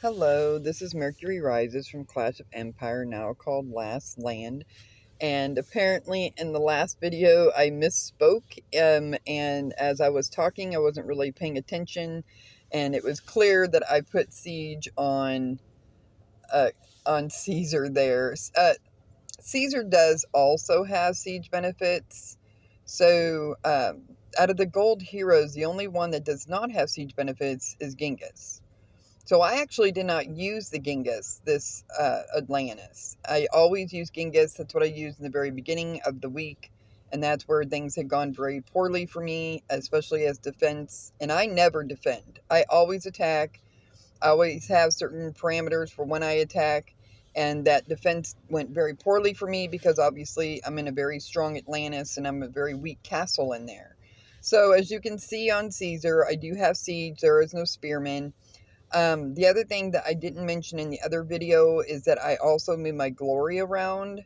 Hello, this is Mercury Rises from Clash of Empire, now called Last Land. And apparently, in the last video, I misspoke. And as I was talking, I wasn't really paying attention. And it was clear that I put siege uh, on Caesar there. Caesar does also have siege benefits. So, out of the gold heroes, the only one that does not have siege benefits is Genghis. So I actually did not use the Genghis this Atlantis. I always use Genghis. That's what I used in the very beginning of the week. And that's where things had gone very poorly for me, especially as defense. And I never defend. I always attack. I always have certain parameters for when I attack. And that defense went very poorly for me because obviously I'm in a very strong Atlantis and I'm a very weak castle in there. So as you can see on Caesar, I do have siege. There is no spearman. The other thing that I didn't mention in the other video is that I also moved my glory around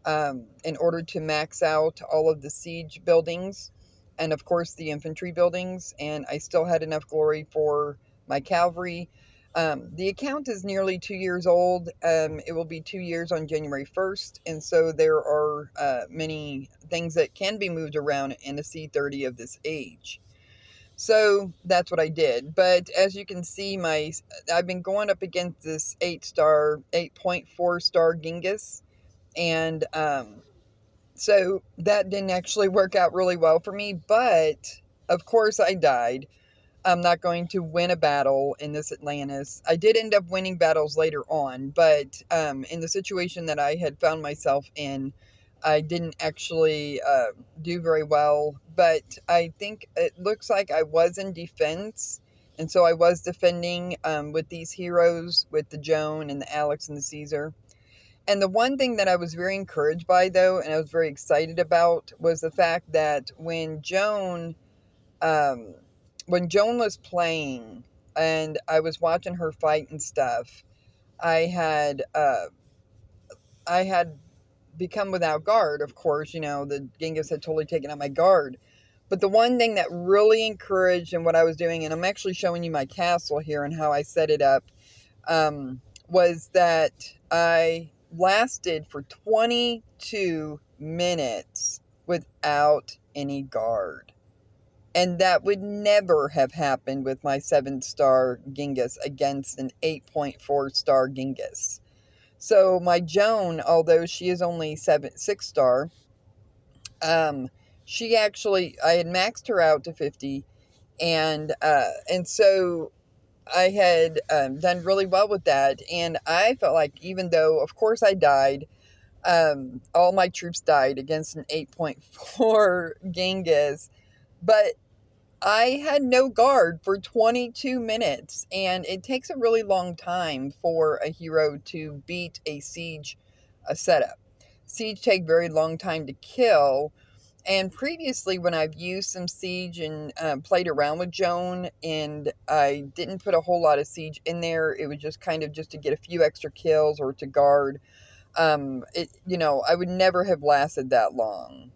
in order to max out all of the siege buildings and, of course, the infantry buildings. And I still had enough glory for my cavalry. The account is nearly 2 years old. It will be 2 years on January 1st. And so there are many things that can be moved around in a C30 of this age. So that's what I did. But as you can see, I've been going up against this 8.4 star Genghis. And so that didn't actually work out really well for me. But of course, I died. I'm not going to win a battle in this Atlantis. I did end up winning battles later on, but in the situation that I had found myself in, I didn't actually do very well. But I think it looks like I was in defense, and so I was defending with these heroes, with the Joan and the Alex and the Caesar. And the one thing that I was very encouraged by, though, and I was very excited about, was the fact that um, when Joan was playing and I was watching her fight and stuff, I had I had become without guard. Of course, the Genghis had totally taken out my guard. But the one thing that really encouraged in what I was doing, and I'm actually showing you my castle here and how I set it up, was that I lasted for 22 minutes without any guard. And that would never have happened with my 7-star Genghis against an 8.4-star Genghis. So my Joan, although she is only 6-star, she actually, I had maxed her out to 50, and so I had done really well with that. And I felt like, even though, of course, I died, all my troops died against an 8.4 Genghis, but I had no guard for 22 minutes, and it takes a really long time for a hero to beat a siege setup. Siege take very long time to kill, and previously when I've used some siege and played around with Joan, and I didn't put a whole lot of siege in there, it was just kind of just to get a few extra kills or to guard. I would never have lasted that long.